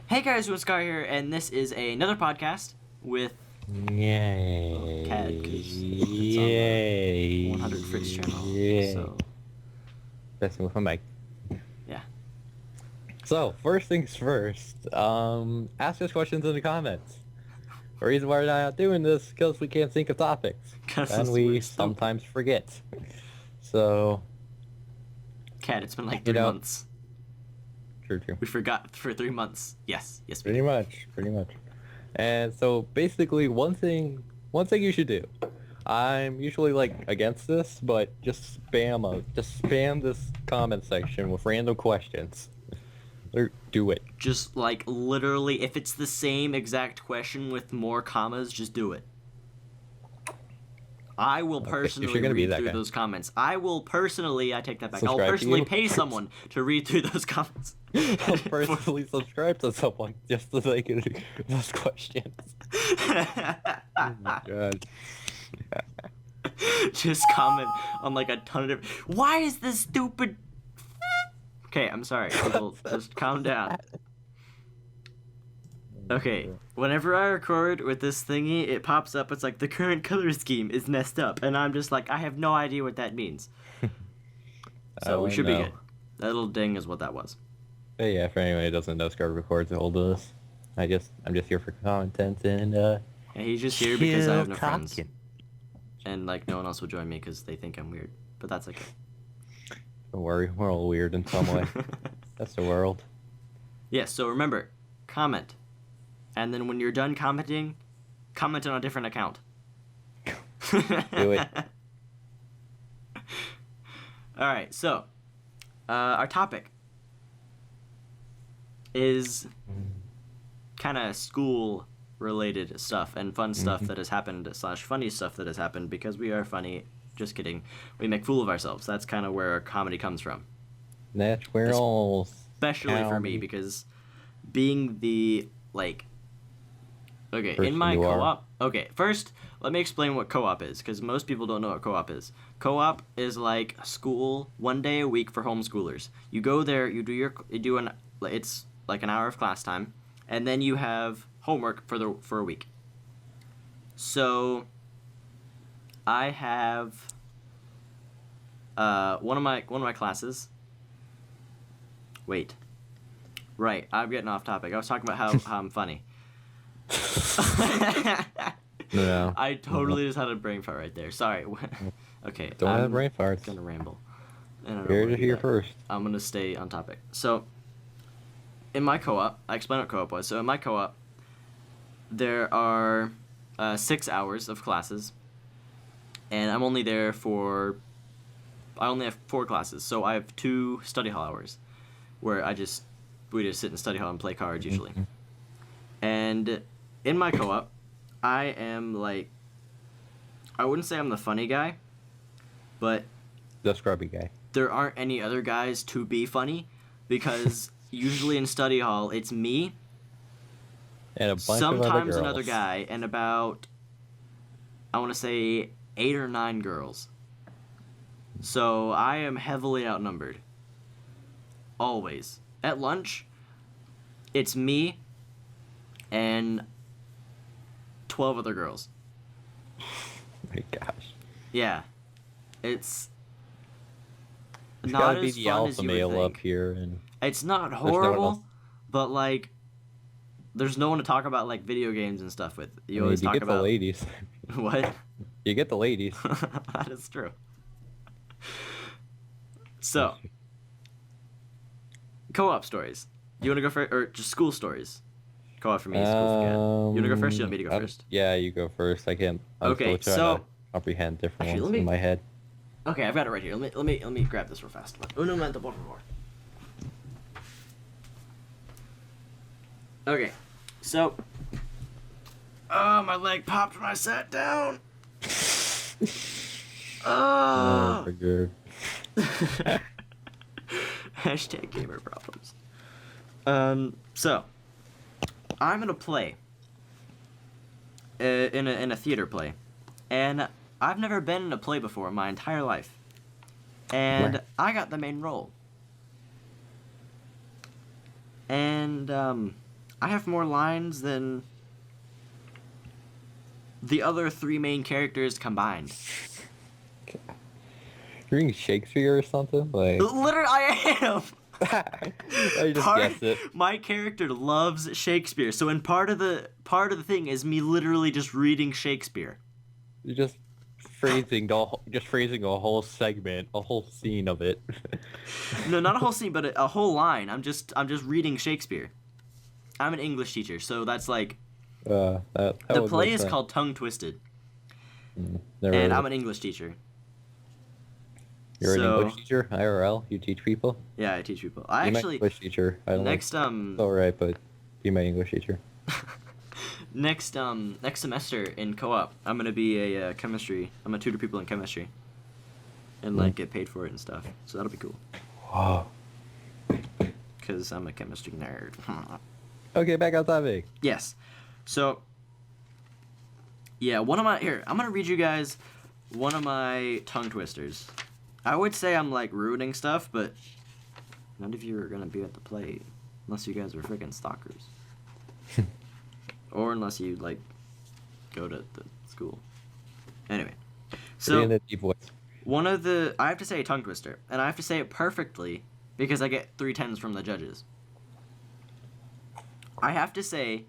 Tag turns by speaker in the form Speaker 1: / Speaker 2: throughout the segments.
Speaker 1: Hey guys, Kad and Scar here, and this is another podcast with
Speaker 2: Yay.
Speaker 1: Kad, 'cause it's on the 100 Fritz channel.
Speaker 2: Yay.
Speaker 1: So
Speaker 2: Messing with my mic.
Speaker 1: yeah,
Speaker 2: So, first things first, ask us questions in the comments. The reason why we're not doing this is because we can't think of topics.
Speaker 1: 'Cause
Speaker 2: And
Speaker 1: we're
Speaker 2: we
Speaker 1: stupid.
Speaker 2: sometimes forget. So,
Speaker 1: Kad, it's been like
Speaker 2: You
Speaker 1: 3
Speaker 2: know-
Speaker 1: months.
Speaker 2: true.
Speaker 1: We forgot for 3 months. Yes, we
Speaker 2: Pretty much. And so basically one thing you should do. I'm usually against this, but just spam this comment section with random questions. Or do it.
Speaker 1: Just like literally, if it's the same exact question with more commas, just do it. I will
Speaker 2: if
Speaker 1: personally
Speaker 2: you're gonna be
Speaker 1: read
Speaker 2: that
Speaker 1: through
Speaker 2: guy.
Speaker 1: those comments. I take that back. I'll
Speaker 2: Subscribe to
Speaker 1: personally
Speaker 2: you.
Speaker 1: pay someone to read through those comments.
Speaker 2: I'll personally subscribe to someone just so they can those questions. Oh my god.
Speaker 1: Just comment on like a ton of different. Why is this stupid? Okay, I'm sorry. People, just calm down. Okay, whenever I record with this thingy, it pops up. It's like the current color scheme is messed up, and I'm just like, I have no idea what that means. So we should be good. That little ding is what that was.
Speaker 2: But yeah, for anyone who doesn't know, Scar records all this. I'm just here for content and
Speaker 1: And he's just here because I have no
Speaker 2: chill
Speaker 1: friends,
Speaker 2: talking.
Speaker 1: and like no one else will join me because they think I'm weird. But that's okay.
Speaker 2: Don't worry, we're all weird in some way. That's the world.
Speaker 1: Yeah, so remember, comment. And then when you're done commenting, comment on a different account.
Speaker 2: Do it.
Speaker 1: Alright, so, our topic is kind of school-related stuff and fun stuff that has happened / funny stuff that has happened because we are funny. Just kidding. We make fool of ourselves. That's kind of where our comedy comes from.
Speaker 2: That's where all
Speaker 1: Especially for me,
Speaker 2: comedy-
Speaker 1: because being the, like... Okay, in
Speaker 2: Person
Speaker 1: my
Speaker 2: you are.
Speaker 1: co-op... Okay, first, let me explain what co-op is, because most people don't know what co-op is. Co-op is like school 1 day a week for homeschoolers. You go there, it's like an hour of class time, and then you have homework for a week. So, I have one of my classes. Wait. Right, I'm getting off topic. I was talking about how I'm funny.
Speaker 2: No.
Speaker 1: I totally just had a brain fart right there. Sorry. Okay.
Speaker 2: Don't have
Speaker 1: I'm
Speaker 2: brain farts.
Speaker 1: gonna ramble. I don't know
Speaker 2: Here
Speaker 1: where
Speaker 2: to
Speaker 1: to
Speaker 2: hear
Speaker 1: go.
Speaker 2: first.
Speaker 1: I'm gonna stay on topic. So, in my co-op, I explained what co-op was. So in my co-op, there are 6 hours of classes, and I'm only there for. I only have 4 classes, so I have 2 study hall hours, where we just sit in study hall and play cards usually. And in my co-op, I am like, I wouldn't say I'm the funny guy, but
Speaker 2: The scrubby guy.
Speaker 1: there aren't any other guys to be funny, because usually in study hall it's me,
Speaker 2: And a bunch of other
Speaker 1: sometimes
Speaker 2: girls.
Speaker 1: another guy, and about, I want to say 8 or 9 girls. So I am heavily outnumbered. Always. At lunch, it's me and 12 other girls.
Speaker 2: My gosh.
Speaker 1: Yeah. It's
Speaker 2: It's
Speaker 1: not
Speaker 2: gotta be
Speaker 1: as
Speaker 2: the
Speaker 1: fun as
Speaker 2: alpha
Speaker 1: you would
Speaker 2: male up
Speaker 1: think.
Speaker 2: here, and
Speaker 1: It's not
Speaker 2: no one else.
Speaker 1: horrible, but like, there's no one to talk about like video games and stuff with. You always
Speaker 2: you
Speaker 1: talk
Speaker 2: get
Speaker 1: about
Speaker 2: the ladies.
Speaker 1: what?
Speaker 2: You get the ladies.
Speaker 1: That is true. So, co-op stories. You want to go first, or just school stories? Co-op for me is school for Kat. You want to go first? You want me to go first?
Speaker 2: Yeah, you go first. I can't. I'm
Speaker 1: Okay,
Speaker 2: still trying
Speaker 1: so-
Speaker 2: to comprehend different
Speaker 1: Actually,
Speaker 2: ones
Speaker 1: let me-
Speaker 2: in my head.
Speaker 1: Okay, I've got it right here. Let me grab this real fast. Uno momento, por favor. Okay, so. Oh, my leg popped when I sat down.
Speaker 2: Oh,
Speaker 1: Oh.
Speaker 2: good.
Speaker 1: Hashtag gamer problems. So, I'm in a play. In a theater play, and I've never been in a play before in my entire life, and
Speaker 2: Right.
Speaker 1: I got the main role. And I have more lines than the other three main characters combined.
Speaker 2: You're reading Shakespeare or something? Like,
Speaker 1: Literally, I am.
Speaker 2: I just guessed it.
Speaker 1: My character loves Shakespeare, so in part of the thing is me literally just reading Shakespeare.
Speaker 2: You're just phrasing a whole segment, a whole scene of it.
Speaker 1: No, not a whole scene, but a whole line. I'm just reading Shakespeare. I'm an English teacher, so that's like
Speaker 2: That
Speaker 1: the
Speaker 2: would
Speaker 1: play
Speaker 2: make
Speaker 1: is
Speaker 2: sense.
Speaker 1: called Tongue Twisted,
Speaker 2: Never
Speaker 1: and
Speaker 2: heard
Speaker 1: I'm
Speaker 2: of
Speaker 1: an English teacher.
Speaker 2: You're an
Speaker 1: so-
Speaker 2: English teacher, IRL. You teach people.
Speaker 1: Yeah, I teach people. I
Speaker 2: Be my
Speaker 1: actually
Speaker 2: English teacher. I don't
Speaker 1: next
Speaker 2: It's all right, but be my English teacher.
Speaker 1: next semester in co-op, I'm gonna be a chemistry. I'm gonna tutor people in chemistry, and like get paid for it and stuff. So that'll be cool.
Speaker 2: Wow.
Speaker 1: Cause I'm a chemistry nerd.
Speaker 2: Okay, back on topic.
Speaker 1: Yes. So yeah, I'm gonna read you guys one of my tongue twisters. I would say I'm like ruining stuff, but none of you are gonna be at the plate unless you guys are freaking stalkers. Or unless you like go to the school. Anyway.
Speaker 2: In
Speaker 1: So
Speaker 2: a deep voice.
Speaker 1: I have to say a tongue twister, and I have to say it perfectly because I get 3 10s from the judges. I have to say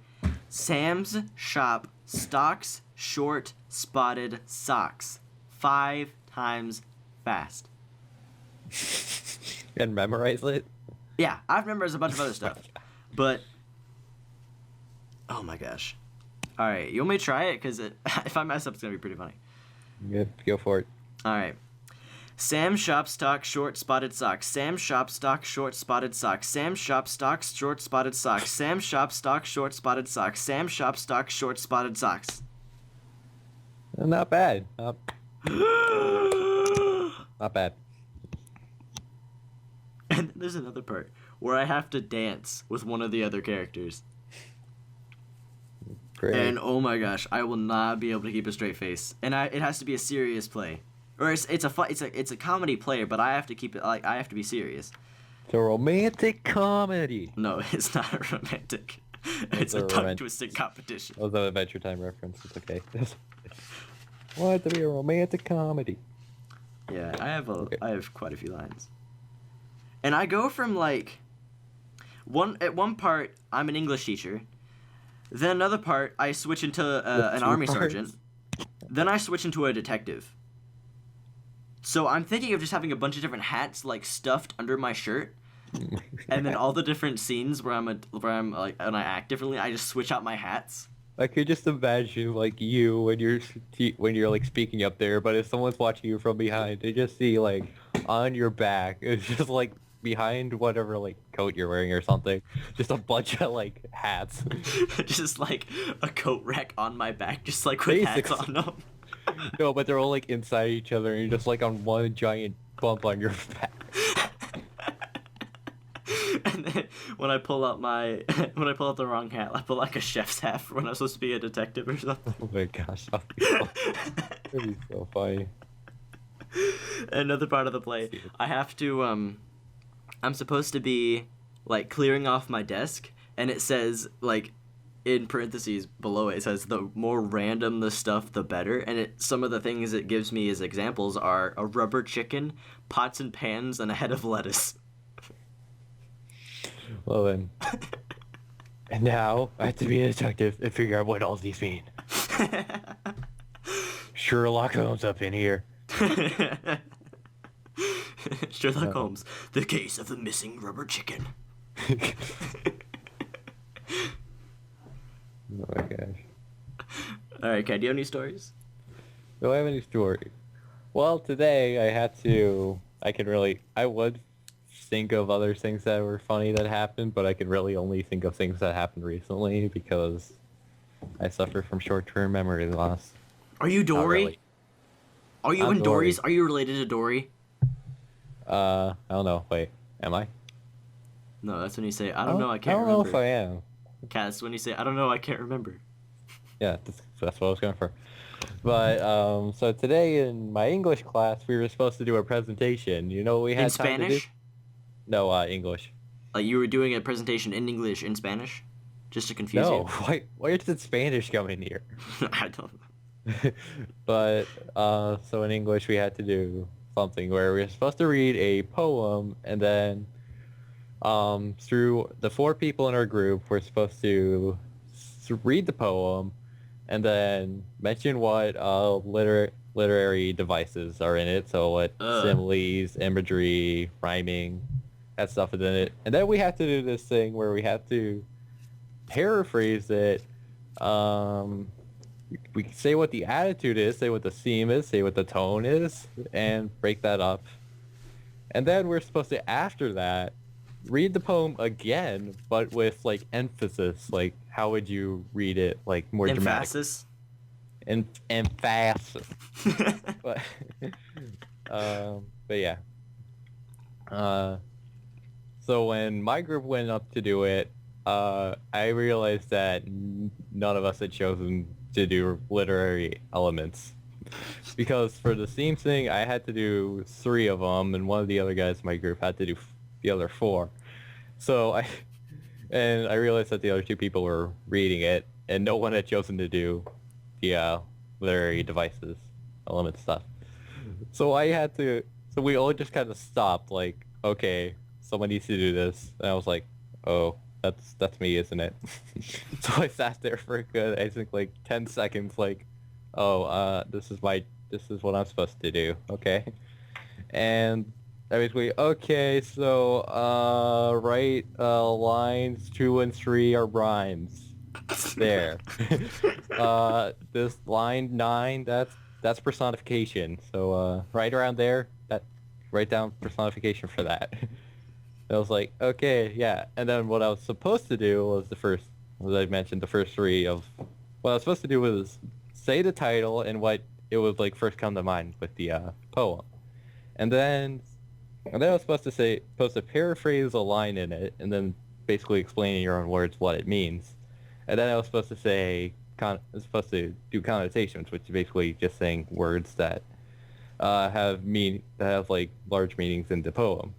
Speaker 1: Sam's shop stocks short spotted socks 5 times fast.
Speaker 2: And memorize it.
Speaker 1: Yeah, I've memorized a bunch of other stuff. But oh my gosh. All right, you want me to try it? Because if I mess up, it's going to be pretty funny.
Speaker 2: Yeah, go for it.
Speaker 1: All right. Sam shop stock short spotted socks. Sam shop stock short spotted socks. Sam shop stock short spotted socks. Sam shop stock short spotted socks. Sam shop stock short spotted socks.
Speaker 2: Not bad. Not bad.
Speaker 1: And then there's another part where I have to dance with one of the other characters.
Speaker 2: Great.
Speaker 1: And oh my gosh, I will not be able to keep a straight face. And it has to be a serious play. Or it's a comedy play, but I have to keep it like I have to be serious.
Speaker 2: It's a romantic comedy.
Speaker 1: No, it's not a romantic. It's a tongue twisting competition.
Speaker 2: That was an Adventure Time reference. It's okay. Want it to be a romantic comedy.
Speaker 1: Yeah, I have
Speaker 2: Okay.
Speaker 1: I have quite a few lines. And I go from like at one part I'm an English teacher. Then another part I switch into an
Speaker 2: 2
Speaker 1: army
Speaker 2: parts?
Speaker 1: sergeant. Then I switch into a detective. So I'm thinking of just having a bunch of different hats like stuffed under my shirt. And then all the different scenes where and I act differently, I just switch out my hats.
Speaker 2: I could just imagine like you when you're like speaking up there, but if someone's watching you from behind, they just see like on your back, it's just like behind whatever like coat you're wearing or something, just a bunch of like hats.
Speaker 1: Just like a coat rack on my back, just like with hats
Speaker 2: Basically.
Speaker 1: on them.
Speaker 2: No, but they're all like inside each other, and you're just like on one giant bump on your back.
Speaker 1: And then when I pull out the wrong hat, I pull like a chef's hat for when I'm supposed to be a detective or something.
Speaker 2: Oh my gosh, that'd be so funny.
Speaker 1: Another part of the play, I have to I'm supposed to be like clearing off my desk, and it says like in parentheses below it says the more random the stuff the better, and some of the things it gives me as examples are a rubber chicken, pots and pans, and a head of lettuce.
Speaker 2: Well then. And now I have to be a detective and figure out what all these mean. Sherlock Holmes up in here.
Speaker 1: Sherlock Holmes, the case of the missing rubber chicken.
Speaker 2: Oh my gosh.
Speaker 1: Alright, Kat, do you have any stories?
Speaker 2: Do I have any story? Well, today I would think of other things that were funny that happened, but I can really only think of things that happened recently because I suffer from short-term memory loss.
Speaker 1: Are you
Speaker 2: Not
Speaker 1: Dory?
Speaker 2: really.
Speaker 1: Are you
Speaker 2: I'm
Speaker 1: in
Speaker 2: Dory.
Speaker 1: Dory's? Are you related to Dory?
Speaker 2: I don't know. Wait, am I?
Speaker 1: No, that's when you say, I don't know, I can't
Speaker 2: I don't know
Speaker 1: remember.
Speaker 2: if I am.
Speaker 1: Kat, that's when you say, I don't know, I can't remember.
Speaker 2: Yeah, that's what I was going for. But so today in my English class, we were supposed to do a presentation. You know what we had
Speaker 1: In
Speaker 2: time to do?
Speaker 1: Spanish?
Speaker 2: No, English.
Speaker 1: Like you were doing a presentation in English in Spanish? just to confuse
Speaker 2: No,
Speaker 1: you.
Speaker 2: why did Spanish come in here?
Speaker 1: I don't know.
Speaker 2: But so in English we had to do something where we were supposed to read a poem, and then through the four people in our group we're supposed to read the poem and then mention what literary devices are in it, so what
Speaker 1: Ugh.
Speaker 2: similes, imagery, rhyming, that stuff is in it. And then we have to do this thing where we have to paraphrase it. We can say what the attitude is, say what the theme is, say what the tone is, and break that up. And then we're supposed to, after that, read the poem again, but with like emphasis. Like, how would you read it? Like more dramatic
Speaker 1: Emphasis.
Speaker 2: and fast. But but yeah. So when my group went up to do it, I realized that none of us had chosen to do literary elements. Because for the theme thing, I had to do 3 of them, and one of the other guys in my group had to do the other 4. So I realized that the other 2 people were reading it, and no one had chosen to do the literary devices element stuff. So so we all just kind of stopped, like, okay, someone needs to do this. And I was like, oh, that's me, isn't it? So I sat there for a good, I think, like 10 seconds, like, oh, this is what I'm supposed to do, okay? And I basically, okay, so write lines 2 and 3 are rhymes. There. This line 9, that's personification. So right around there, write down personification for that. I was like, okay, yeah. And then what I was supposed to do was as I mentioned, the first 3 of what I was supposed to do was say the title and what it would like first come to mind with the poem, and then I was supposed to paraphrase a line in it, and then basically explain in your own words what it means, and then I was supposed to do connotations, which is basically just saying words that have like large meanings in the poem.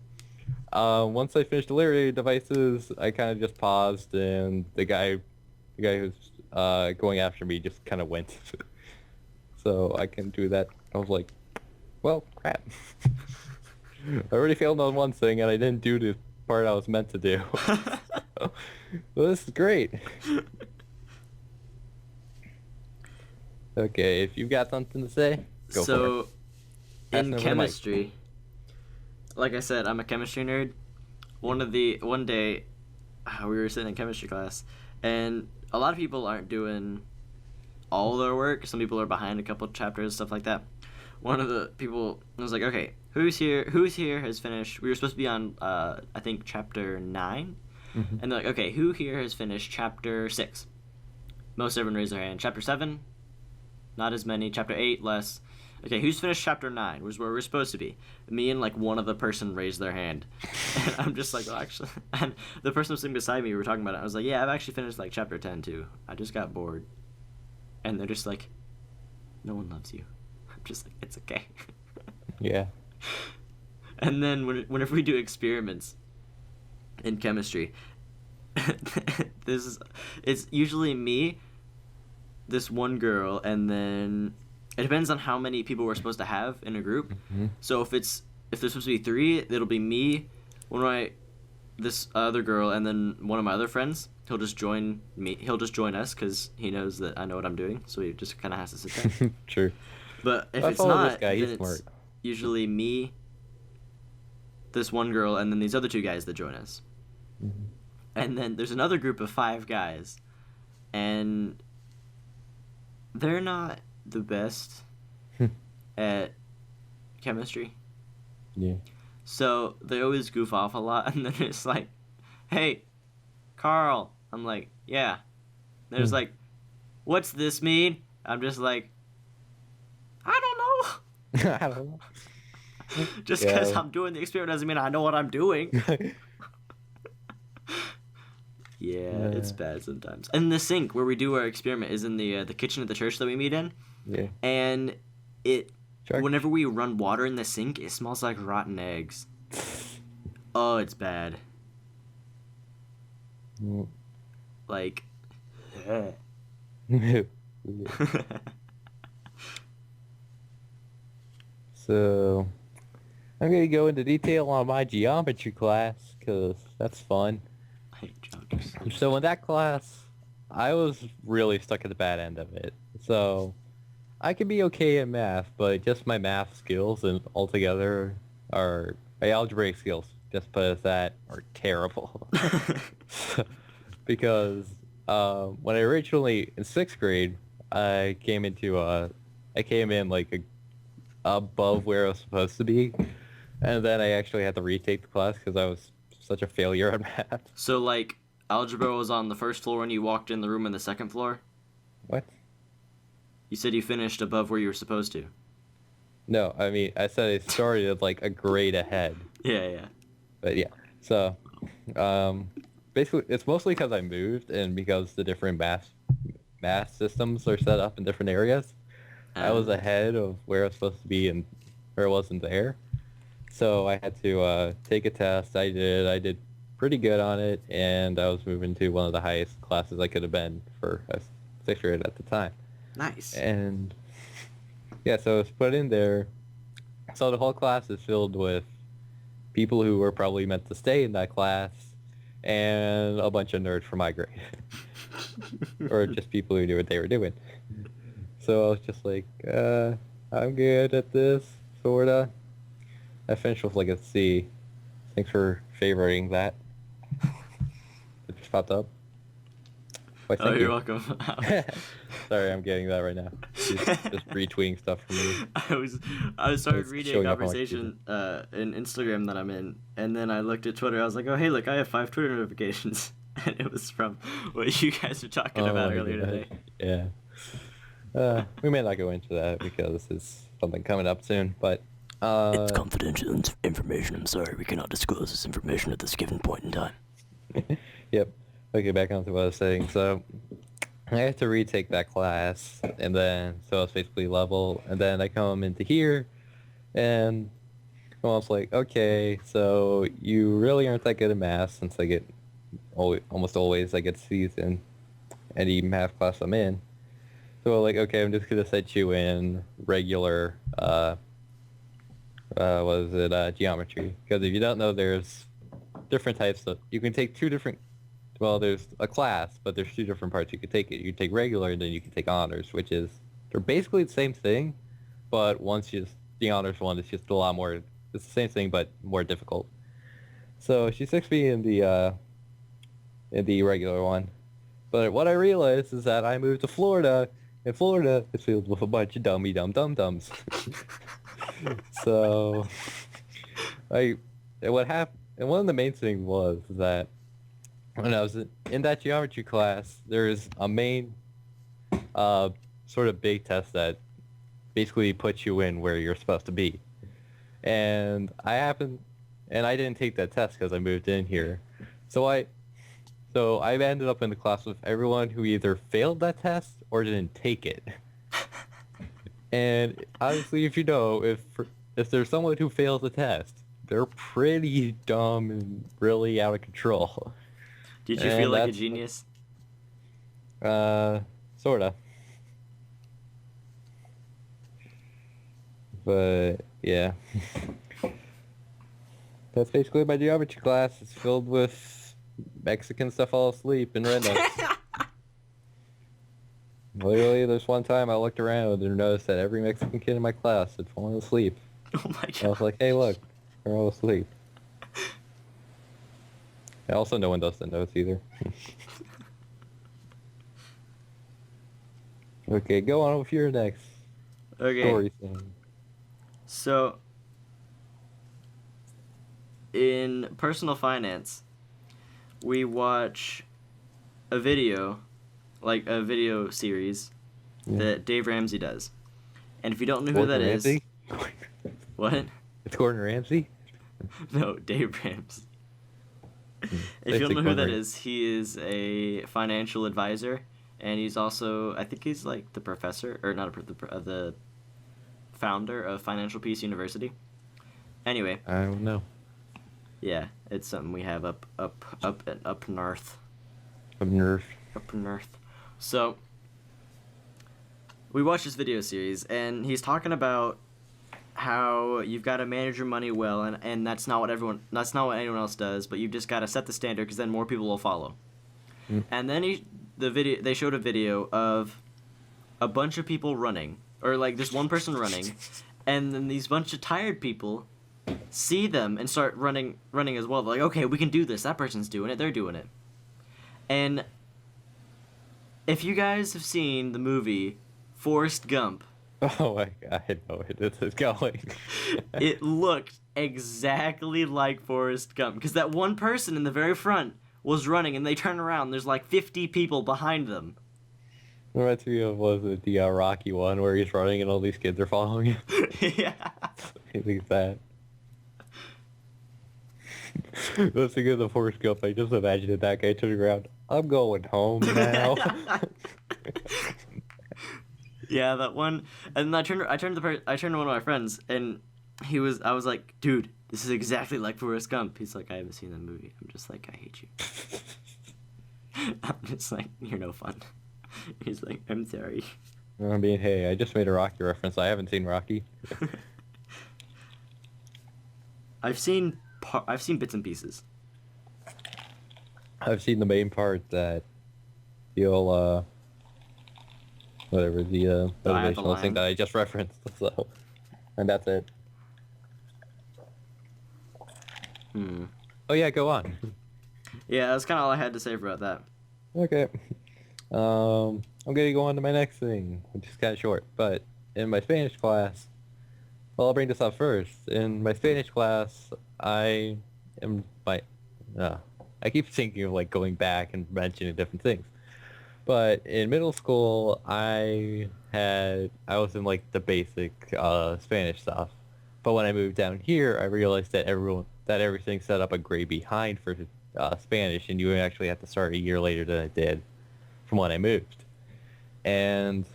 Speaker 2: Once I finished the literary devices, I kind of just paused, and the guy who's going after me just kind of went. So I can do that. I was like, well, crap. I already failed on one thing, and I didn't do the part I was meant to do. So this is great. Okay, if you've got something to say, go for it.
Speaker 1: So,
Speaker 2: Passing
Speaker 1: in
Speaker 2: over the mic.
Speaker 1: chemistry, like I said, I'm a chemistry nerd. One day, we were sitting in chemistry class, and a lot of people aren't doing all their work. Some people are behind a couple chapters, stuff like that. One of the people was like, okay, who's here has finished. We were supposed to be on, I think, chapter 9.
Speaker 2: Mm-hmm.
Speaker 1: And they're like, okay, who here has finished chapter 6? Most everyone raised their hand. Chapter 7, not as many. Chapter 8, less. Okay, who's finished chapter 9, which is where we're supposed to be? Me and, like, one other person raised their hand. And I'm just like, well, actually... And the person was sitting beside me, we were talking about it. I was like, yeah, I've actually finished, like, chapter 10, too. I just got bored. And they're just like, no one loves you. I'm just like, it's okay.
Speaker 2: Yeah.
Speaker 1: And then whenever we do experiments in chemistry, it's usually me, this one girl, and then it depends on how many people we're supposed to have in a group.
Speaker 2: Mm-hmm.
Speaker 1: So if there's supposed to be 3, it'll be me, this other girl, and then one of my other friends. He'll just join me. He'll just join us because he knows that I know what I'm doing. So he just kind of has to sit there.
Speaker 2: True.
Speaker 1: But if
Speaker 2: I
Speaker 1: it's
Speaker 2: follow
Speaker 1: not,
Speaker 2: this guy. He's
Speaker 1: then
Speaker 2: smart.
Speaker 1: it's usually me, this one girl, and then these other 2 guys that join us.
Speaker 2: Mm-hmm.
Speaker 1: And then there's another group of 5 guys, and they're not the best at chemistry.
Speaker 2: Yeah.
Speaker 1: So they always goof off a lot, and then it's like, hey, Carl. I'm like, yeah. There's like, what's this mean? I'm just like, I don't know.
Speaker 2: I don't know.
Speaker 1: Just because I'm doing the experiment doesn't mean I know what I'm doing. Yeah, it's bad sometimes. And the sink where we do our experiment is in the kitchen at the church that we meet in.
Speaker 2: Yeah.
Speaker 1: And whenever we run water in the sink, it smells like rotten eggs. Oh, it's bad. like.
Speaker 2: So, I'm going to go into detail on my geometry class, because that's fun.
Speaker 1: I hate geometry.
Speaker 2: So in that class, I was really stuck at the bad end of it. So, I can be okay in math, but just my math skills and altogether are... My algebraic skills, just put it as that, are terrible. Because when I originally, in 6th grade, I came in like above where I was supposed to be, and then I actually had to retake the class because I was such a failure at math.
Speaker 1: So like algebra was on the first floor and you walked in the room on the second floor?
Speaker 2: What?
Speaker 1: You said you finished above where you were supposed to.
Speaker 2: No, I mean, I said I started like a grade ahead.
Speaker 1: Yeah.
Speaker 2: But yeah, so basically it's mostly because I moved and because the different math systems are set up in different areas. I was ahead of where I was supposed to be and where I wasn't there. So I had to take a test. I did pretty good on it, and I was moving to one of the highest classes I could have been for a 6th grade at the time.
Speaker 1: Nice.
Speaker 2: And yeah, so I was put in there. So the whole class is filled with people who were probably meant to stay in that class, and a bunch of nerds from my grade. Or just people who knew what they were doing. So I was just like, I'm good at this, sorta. I finished with like a C. Thanks for favoring that. It just popped up. Why,
Speaker 1: Oh,
Speaker 2: thank
Speaker 1: you're
Speaker 2: you.
Speaker 1: welcome.
Speaker 2: Sorry, I'm getting that right now. Just retweeting stuff from me.
Speaker 1: I started
Speaker 2: It's
Speaker 1: reading a
Speaker 2: showing up on my
Speaker 1: conversation in Instagram that I'm in, and then I looked at Twitter. I was like, oh hey, look, I have 5 Twitter notifications, and it was from what you guys were talking about
Speaker 2: my
Speaker 1: earlier
Speaker 2: God.
Speaker 1: today.
Speaker 2: Yeah. We may not go into that because it's something coming up soon, but
Speaker 1: It's confidential information. I'm sorry, we cannot disclose this information at this given point in time.
Speaker 2: Yep. Okay, back on to what I was saying. So I have to retake that class, and then so it's basically level, and then I come into here, and I was like, okay, so you really aren't that good at math, since I get almost always I get C's in any math class I'm in. So like, okay, I'm just gonna set you in regular geometry, because if you don't know, there's different types of, you can take two different, well, there's a class, but there's two different parts you can take it. You can take regular, and then you can take honors, which is, they're basically the same thing, but the honors one is just a lot more, it's the same thing, but more difficult. So she sticks me in the regular one. But what I realized is that I moved to Florida, and Florida is filled with a bunch of dum-dums. So, what happened, and one of the main things was that when I was in that geometry class, there's a main, sort of big test that basically puts you in where you're supposed to be. And I didn't take that test because I moved in here. So I ended up in the class with everyone who either failed that test or didn't take it. And obviously, if there's someone who fails the test, they're pretty dumb and really out of control.
Speaker 1: Did you feel like a genius?
Speaker 2: Sorta. But yeah, that's basically my geometry class. It's filled with Mexican stuff all asleep and rednecks. Literally, there's one time I looked around and noticed that every Mexican kid in my class had fallen asleep.
Speaker 1: Oh my god.
Speaker 2: I was like, hey, look, they're all asleep. And also, no one does the notes either. Okay, go on with your next story thing.
Speaker 1: So, in personal finance, we watch a video series that Dave Ramsey does. And if you don't know who that is... What?
Speaker 2: It's Gordon Ramsay?
Speaker 1: No, Dave Ramsey. If you don't know who that is, he is a financial advisor, and he's also, I think he's like the professor, or not the founder of Financial Peace University. Anyway.
Speaker 2: I don't know.
Speaker 1: Yeah, it's something we have up north.
Speaker 2: Up north.
Speaker 1: Up north. So we watched this video series, and he's talking about how you've got to manage your money well, and that's not what anyone else does, but you've just got to set the standard because then more people will follow. And then they showed a video of a bunch of people running, or like there's one person running, and then these bunch of tired people see them and start running as well. They're like, okay, we can do this. That person's doing it. They're doing it. And if you guys have seen the movie Forrest Gump,
Speaker 2: Oh my god, I know where this is going.
Speaker 1: it looked exactly like Forrest Gump because that one person in the very front was running, and they turn around. There's like 50 people behind them.
Speaker 2: Reminds me of, was it the Rocky one where he's running and all these kids are following him?
Speaker 1: Yeah.
Speaker 2: I think that. Let's think of the Forrest Gump. I just imagined that guy turning around. I'm going home now.
Speaker 1: Yeah, that one. And I turned to one of my friends, and I was like, dude, this is exactly like Forrest Gump. He's like, I haven't seen that movie. I'm just like, I hate you. I'm just like, you're no fun. He's like, I'm sorry.
Speaker 2: I mean, hey, I just made a Rocky reference. I haven't seen Rocky.
Speaker 1: I've seen bits and pieces.
Speaker 2: I've seen the main part that he'll, whatever, the motivational thing that I just referenced, so, and that's it. Oh yeah, go on.
Speaker 1: Yeah, that's kind of all I had to say about that.
Speaker 2: Okay. I'm gonna go on to my next thing, which is kind of short, but in my Spanish class, well, I'll bring this up first. In my Spanish class, I keep thinking of like going back and mentioning different things. But in middle school, I was in like the basic Spanish stuff. But when I moved down here, I realized that everything's set up a grade behind for Spanish, and you actually have to start a year later than I did from when I moved. And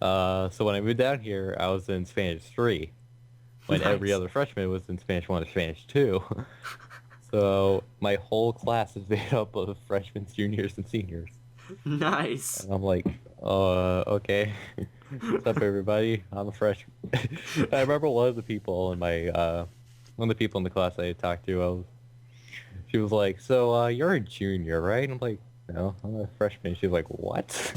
Speaker 2: so when I moved down here, I was in Spanish 3, when every other freshman was in Spanish 1 or Spanish 2. So my whole class is made up of freshmen, juniors, and seniors.
Speaker 1: Nice.
Speaker 2: And I'm like, okay. What's up, everybody? I'm a freshman. I remember one of the people in the class I had talked to, she was like, so you're a junior, right? And I'm like, no, I'm a freshman. She's like, what?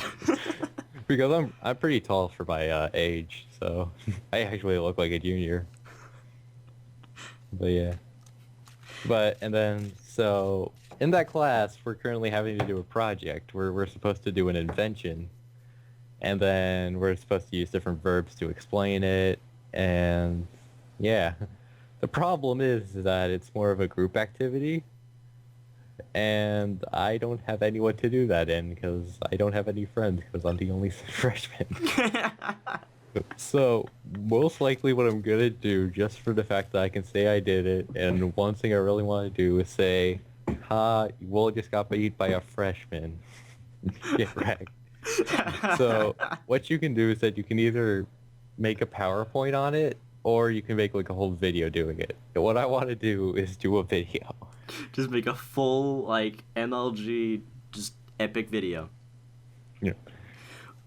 Speaker 2: Because I'm pretty tall for my age, so I actually look like a junior. But yeah. And then, so, in that class, we're currently having to do a project where we're supposed to do an invention. And then we're supposed to use different verbs to explain it. And, yeah. The problem is that it's more of a group activity. And I don't have anyone to do that in because I don't have any friends because I'm the only freshman. So, most likely what I'm gonna do, just for the fact that I can say I did it, and one thing I really want to do is say, Will just got beat by a freshman. Get wrecked. So, what you can do is that you can either make a PowerPoint on it, or you can make like a whole video doing it. And what I want to do is do a video.
Speaker 1: Just make a full, like, MLG, just epic video.
Speaker 2: Yeah.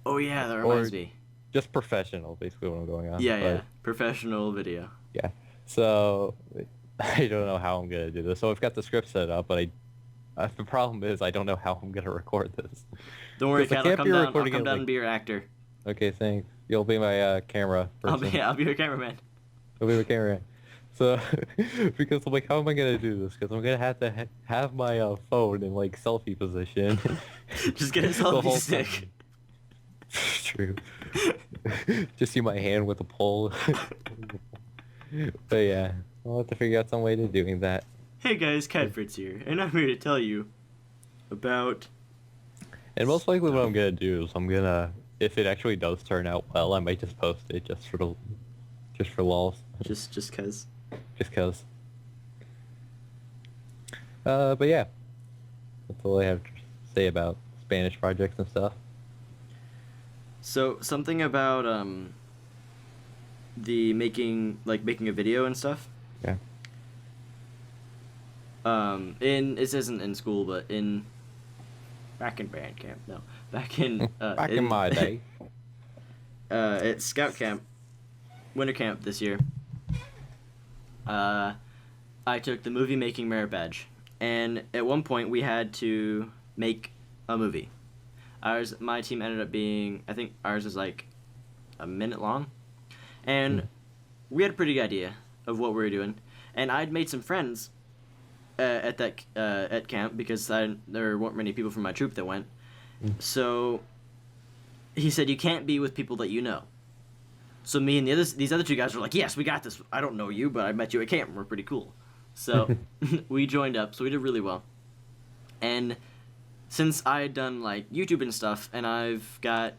Speaker 1: Oh yeah, that reminds me.
Speaker 2: Just professional, basically what I'm going on.
Speaker 1: Yeah. Professional video.
Speaker 2: Yeah. So, I don't know how I'm going to do this. So I've got the script set up, but the problem is I don't know how I'm going to record this.
Speaker 1: Don't worry, Kat, I'll come down and be your actor.
Speaker 2: Okay, thanks. You'll be my camera person.
Speaker 1: I'll be your cameraman.
Speaker 2: I'll be my cameraman. So, because I'm like, how am I going to do this? Because I'm going to have to have my phone in, like, selfie position.
Speaker 1: Just get a selfie stick.
Speaker 2: True. Just see my hand with a pole. But yeah, I'll have to figure out some way to doing that.
Speaker 1: Hey guys, Cat Fritz here, and I'm here to tell you about...
Speaker 2: And most likely what I'm going to do is if it actually does turn out well, I might just post it just for lols.
Speaker 1: Just cause.
Speaker 2: Just cause. But yeah, that's all I have to say about Spanish projects and stuff.
Speaker 1: So something about the making a video and stuff.
Speaker 2: Yeah.
Speaker 1: This isn't in school, but in back in band camp. No, back in
Speaker 2: Back in my day.
Speaker 1: at scout camp, winter camp this year. I took the movie making merit badge, and at one point we had to make a movie. My team ended up being, I think ours was like a minute long, and we had a pretty good idea of what we were doing. And I'd made some friends at camp because there weren't many people from my troop that went. So he said you can't be with people that you know. So me and these other two guys were like, yes, we got this. I don't know you, but I met you at camp. We're pretty cool. So we joined up. So we did really well. And since I had done like YouTube and stuff, and I've got,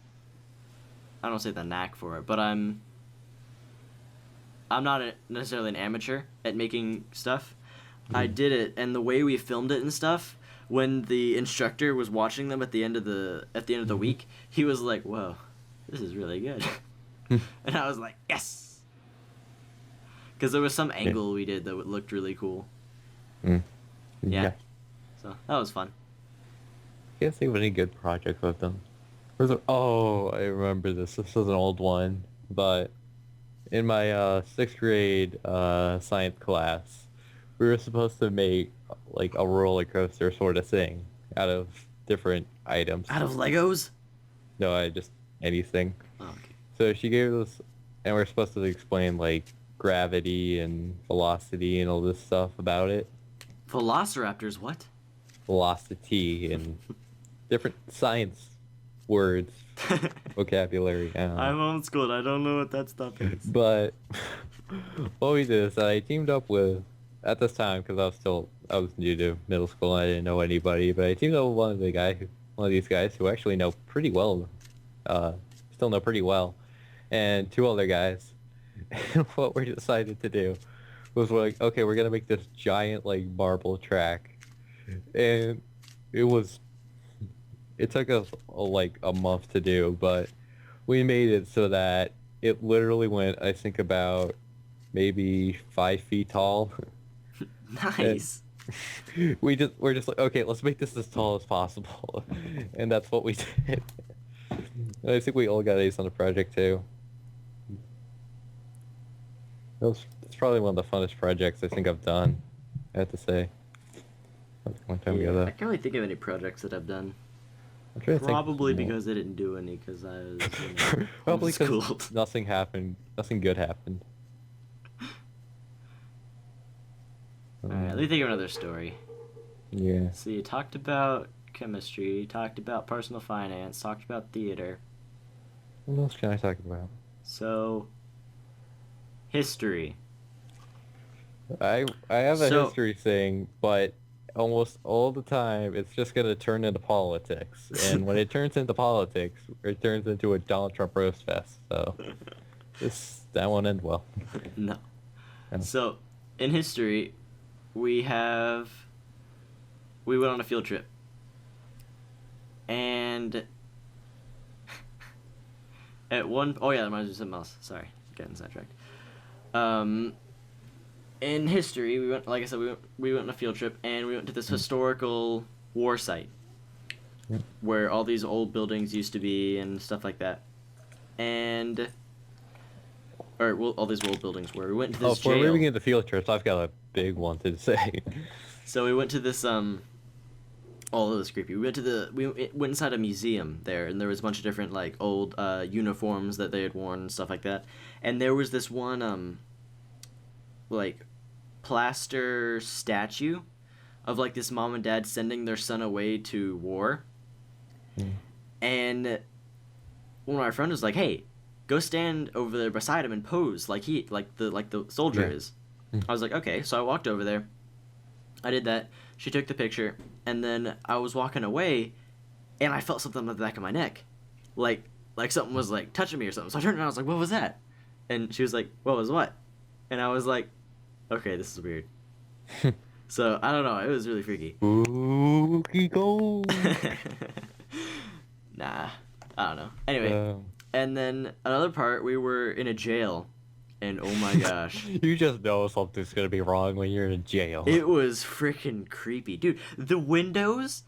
Speaker 1: I don't say the knack for it, but I'm not necessarily an amateur at making stuff. I did it, and the way we filmed it and stuff, when the instructor was watching them at the end of the week, he was like, "Whoa, this is really good," and I was like, "Yes," because there was some angle we did that looked really cool. Yeah, so that was fun.
Speaker 2: Can't think of any good projects I've done. Oh, I remember this. This was an old one, but in my sixth grade science class, we were supposed to make like a roller coaster sort of thing out of different items.
Speaker 1: Out of Legos?
Speaker 2: No, I just anything.
Speaker 1: Oh, okay.
Speaker 2: So she gave us, and we're supposed to explain like gravity and velocity and all this stuff about it.
Speaker 1: Velociraptors, what?
Speaker 2: Velocity and different science words, vocabulary. I don't know.
Speaker 1: I'm homeschooled. I don't know what that stuff is.
Speaker 2: But what we did is I teamed up with, at this time, because I was new to middle school and I didn't know anybody, but I teamed up with one of these guys who actually know pretty well, still know pretty well, and two other guys. And what we decided to do was we're like, okay, we're gonna make this giant like marble track, and it took us like a month to do, but we made it so that it literally went, I think, about maybe 5 feet tall.
Speaker 1: Nice.
Speaker 2: And we're just like, okay, let's make this as tall as possible, and that's what we did. And I think we all got A's on the project too. It's probably one of the funnest projects I think I've done, I have to say. One time we got
Speaker 1: I
Speaker 2: that.
Speaker 1: can't really think of any projects that I've done.
Speaker 2: I'm trying to think
Speaker 1: Probably
Speaker 2: more.
Speaker 1: because I didn't do any because I was
Speaker 2: Probably because
Speaker 1: homeschooled.
Speaker 2: nothing happened. Nothing good happened.
Speaker 1: Alright, let me think of another story.
Speaker 2: Yeah.
Speaker 1: So you talked about chemistry, you talked about personal finance, talked about theater.
Speaker 2: What else can I talk about?
Speaker 1: So, history.
Speaker 2: I have a
Speaker 1: So-
Speaker 2: history thing, but almost all the time it's just gonna turn into politics. And when it turns into politics, it turns into a Donald Trump roast fest. So that won't end well.
Speaker 1: No.
Speaker 2: Yeah.
Speaker 1: So, in history, we went on a field trip. And oh yeah, that reminds me of something else. Sorry, getting sidetracked. In history, we went, like I said, we went on a field trip, and we went to this historical war site where all these old buildings used to be and stuff like that. All these old buildings were. We went to this
Speaker 2: For
Speaker 1: jail.
Speaker 2: moving into field trips, I've got a big one to say.
Speaker 1: So we went to this oh, it was creepy. We went inside a museum there, and there was a bunch of different like old uniforms that they had worn and stuff like that. And there was this one like plaster statue of like this mom and dad sending their son away to war. And one of my friends was like, "Hey, go stand over there beside him and pose like the soldier is." I was like, "Okay." So I walked over there. I did that. She took the picture, and then I was walking away, and I felt something on the back of my neck, like something was like touching me or something. So I turned around, I was like, "What was that?" And she was like, "What was what?" And I was like, "Okay, this is weird." So I don't know. It was really freaky.
Speaker 2: Spooky gold.
Speaker 1: Nah, I don't know. Anyway, and then another part, we were in a jail, and oh my gosh.
Speaker 2: You just know something's gonna be wrong when you're in jail.
Speaker 1: It was freaking creepy. Dude, the windows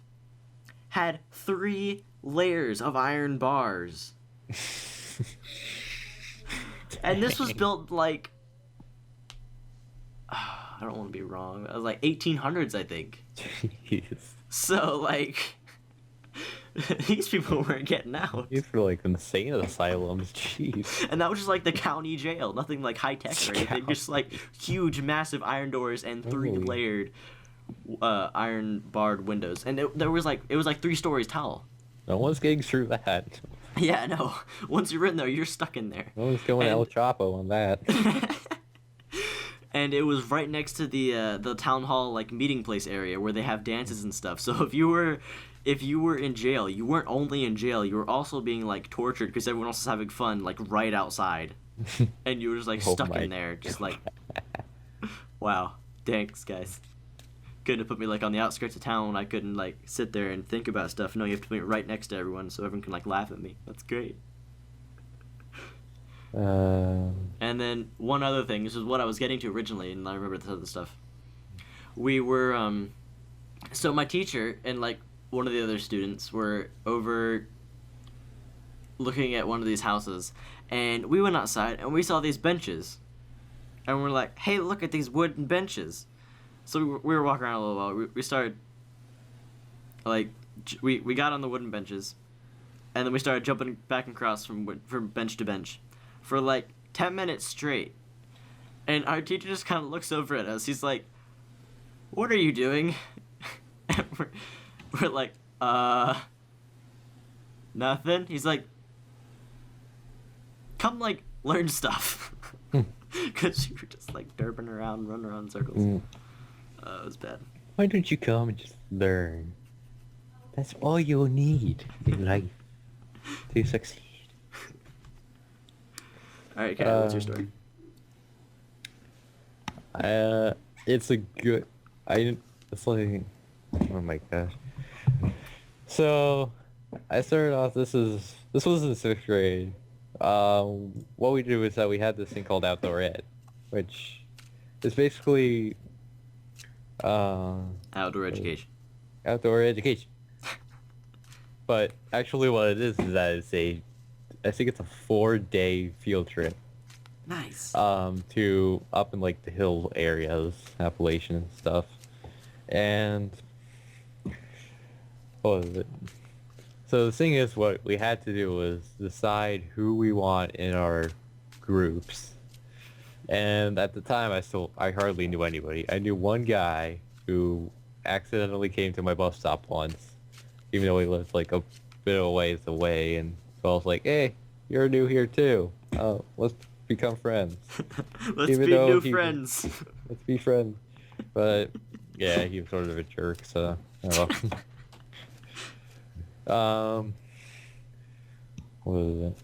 Speaker 1: had 3 layers of iron bars. And this was built like, I don't want to be wrong. It was like 1800s, I think.
Speaker 2: Jeez.
Speaker 1: So like, these people weren't getting out.
Speaker 2: These were like insane asylums. Jeez.
Speaker 1: And that was just like the county jail. Nothing like high tech or anything. Just like huge, massive iron doors and 3
Speaker 2: Holy.
Speaker 1: layered iron barred windows. And it was like 3 stories tall.
Speaker 2: No one's getting through that.
Speaker 1: Yeah, no. Once you're in there, you're stuck in there.
Speaker 2: No one's going
Speaker 1: And-
Speaker 2: El Chapo on that.
Speaker 1: And it was right next to the town hall like meeting place area where they have dances and stuff. So if you were in jail, you weren't only in jail, you were also being like tortured because everyone else was having fun like right outside, and you were just like
Speaker 2: Oh
Speaker 1: stuck
Speaker 2: my
Speaker 1: in there, just like, wow, thanks guys. Couldn't have put me like on the outskirts of town when I couldn't like sit there and think about stuff. No, you have to put me right next to everyone so everyone can like laugh at me. That's great. And then one other thing, this is what I was getting to originally, and I remember this other stuff. We were, so my teacher and like one of the other students were over looking at one of these houses, and we went outside and we saw these benches. And we're like, hey, look at these wooden benches. So we were walking around a little while. We started, like, we got on the wooden benches, and then we started jumping back and across from bench to bench for like 10 minutes straight. And our teacher just kind of looks over at us. He's like, what are you doing? And we're like, nothing. He's like, come, like, learn stuff. Because you were just, like, derping around, running around in circles. It was bad.
Speaker 2: Why don't you come and just learn? That's all you'll need in life to succeed.
Speaker 1: Alright, Kat, what's your story?
Speaker 2: It's a good. It's like, oh my gosh. So, I started off. This was in 6th grade. What we did was that we had this thing called outdoor ed, which is basically
Speaker 1: Outdoor education.
Speaker 2: outdoor education. But actually, what it is that I think it's a 4-day field trip.
Speaker 1: Nice.
Speaker 2: To up in like the hill areas, Appalachian and stuff. And what was it? So the thing is, what we had to do was decide who we want in our groups. And at the time, I hardly knew anybody. I knew one guy who accidentally came to my bus stop once, even though he lived like a bit of a ways away. And so I was like, "Hey, you're new here too. Let's become friends.
Speaker 1: Let's
Speaker 2: even
Speaker 1: be
Speaker 2: though
Speaker 1: new
Speaker 2: he-
Speaker 1: friends.
Speaker 2: Let's be friends." But yeah, he was sort of a jerk. So oh well. What was it?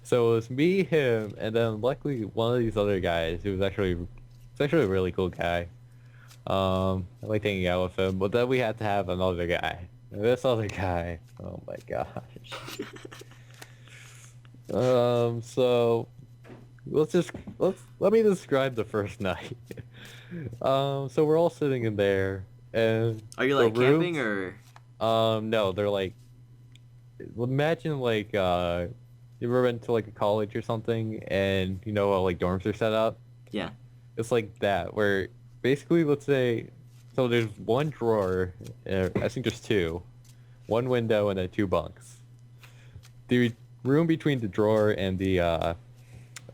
Speaker 2: So it was me, him, and then luckily one of these other guys who was actually a really cool guy. I liked hanging out with him, but then we had to have another guy. And this other guy, oh my gosh. So let me describe the first night. So we're all sitting in there, and
Speaker 1: Are you
Speaker 2: the
Speaker 1: like camping
Speaker 2: rooms-
Speaker 1: or?
Speaker 2: no, they're like, imagine like, you ever been to like a college or something, and you know how like dorms are set up?
Speaker 1: Yeah.
Speaker 2: It's like that, where basically, let's say, so there's one drawer, I think there's 2, one window and then 2 bunks. The room between the drawer and the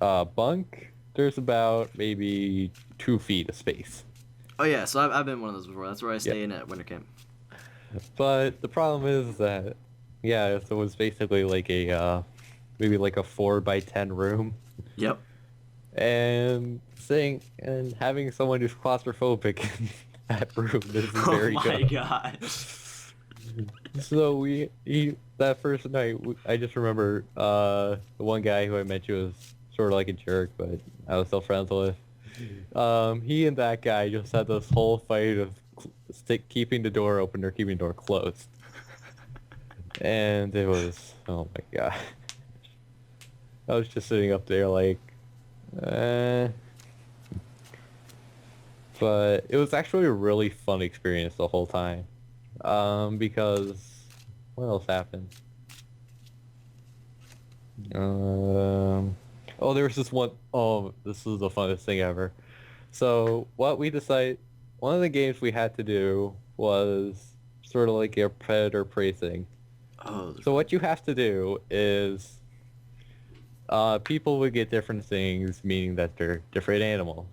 Speaker 2: bunk, there's about maybe 2 feet of space.
Speaker 1: Oh yeah, so I've been one of those before. That's where I stay in at winter camp.
Speaker 2: But the problem is that, yeah, so it's basically like a, maybe like a 4x10 room.
Speaker 1: Yep.
Speaker 2: And having someone who's claustrophobic in that room is very
Speaker 1: Oh my
Speaker 2: good.
Speaker 1: gosh.
Speaker 2: So that first night, I just remember the one guy who I mentioned was sort of like a jerk, but I was still friends with. He and that guy just had this whole fight of keeping the door open or keeping the door closed. And it was, oh my god. I was just sitting up there like, But it was actually a really fun experience the whole time. Because what else happened? Oh, there was this one. Oh, this is the funnest thing ever. So what we decided, one of the games we had to do was sort of like a predator prey thing.
Speaker 1: Oh,
Speaker 2: So what you have to do is, people would get different things, meaning that they're different animals.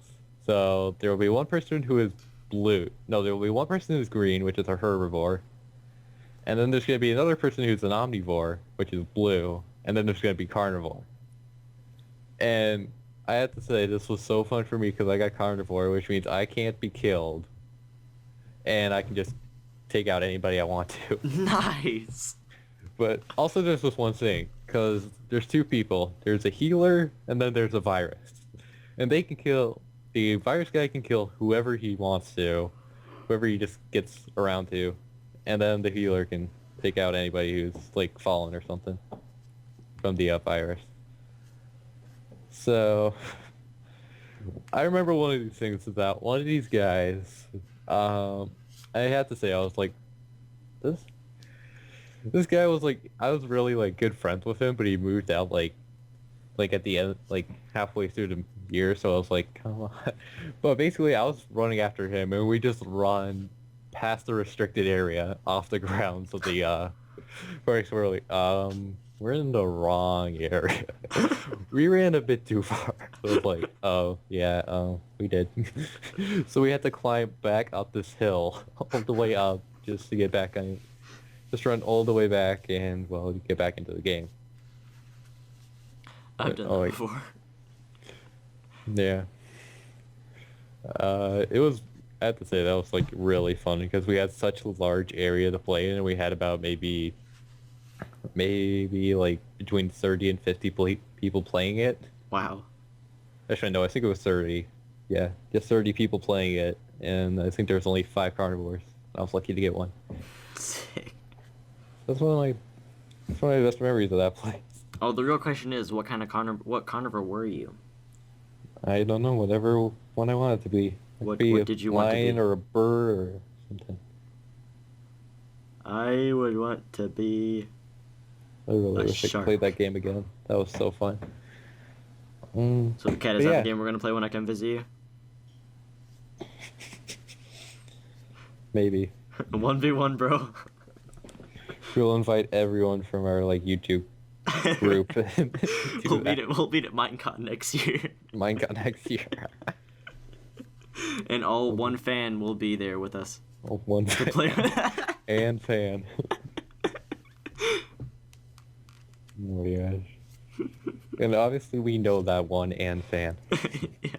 Speaker 2: So there will be one person who is blue. No, there will be one person who's green, which is a herbivore. And then there's going to be another person who's an omnivore, which is blue. And then there's going to be carnivore. And I have to say, this was so fun for me because I got carnivore, which means I can't be killed. And I can just take out anybody I want to.
Speaker 1: nice.
Speaker 2: But also there's this one thing, because there's two people. There's a healer, and then there's a virus. And they can kill, the virus guy can kill whoever he wants to, whoever he just gets around to. And then the healer can take out anybody who's, like, fallen or something from the virus. So, I remember one of these things is that one of these guys, I have to say, I was like, this guy was like, I was really like good friends with him, but he moved out like at the end, like halfway through the year, so I was like, come on. But basically, I was running after him, and we just run past the restricted area off the grounds of the forest. We're like, we're in the wrong area. We ran a bit too far. So it was like, oh yeah, we did. So we had to climb back up this hill, all the way up, just to get back on. Just run all the way back and, well, you get back into the game.
Speaker 1: I've done that before.
Speaker 2: Yeah. It was, I have to say, that was, like, really fun because we had such a large area to play in, and we had about maybe, like, between 30 and 50 people playing it.
Speaker 1: Wow.
Speaker 2: Actually, no, I think it was 30. Yeah, just 30 people playing it, and I think there was only 5 carnivores. I was lucky to get one.
Speaker 1: Sick.
Speaker 2: That's one of my best memories of that place.
Speaker 1: Oh, the real question is, what carnivore were you?
Speaker 2: I don't know, whatever one I wanted to be.
Speaker 1: What did you
Speaker 2: a
Speaker 1: want to be?
Speaker 2: lion or a bird or something.
Speaker 1: I would want to be
Speaker 2: I really wish I
Speaker 1: shark.
Speaker 2: could play that game again. That was so fun.
Speaker 1: So, Kat, is that the game we're going to play when I come visit you?
Speaker 2: Maybe.
Speaker 1: 1v1, bro.
Speaker 2: We'll invite everyone from our, like, YouTube group.
Speaker 1: We'll meet at Minecon next year.
Speaker 2: Minecon next year.
Speaker 1: And one fan will be there with us.
Speaker 2: One
Speaker 1: To play.
Speaker 2: and fan. Oh my gosh. And obviously we know that one and fan.
Speaker 1: Yeah.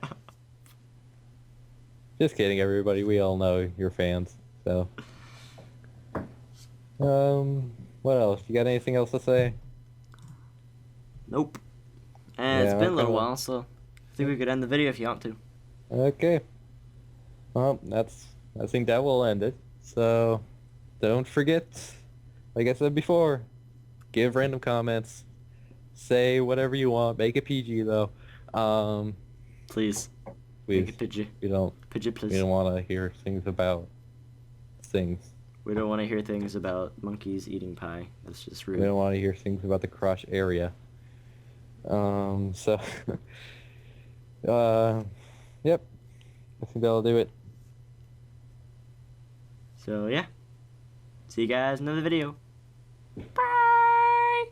Speaker 2: Just kidding, everybody. We all know you're fans, so. What else? You got anything else to say?
Speaker 1: Nope. And it's
Speaker 2: Yeah,
Speaker 1: been a little
Speaker 2: okay.
Speaker 1: while, so I think we could end the video if you want to.
Speaker 2: Okay. Well, I think that will end it. So, don't forget, like I said before, give random comments, say whatever you want, make it PG though.
Speaker 1: Please.
Speaker 2: Please.
Speaker 1: Make it PG.
Speaker 2: We don't
Speaker 1: please.
Speaker 2: want to hear things about things.
Speaker 1: We don't want to hear things about monkeys eating pie. That's just rude.
Speaker 2: We don't want to hear things about the crotch area. So, yep. I think that'll do it.
Speaker 1: So, yeah. See you guys in another video. Bye!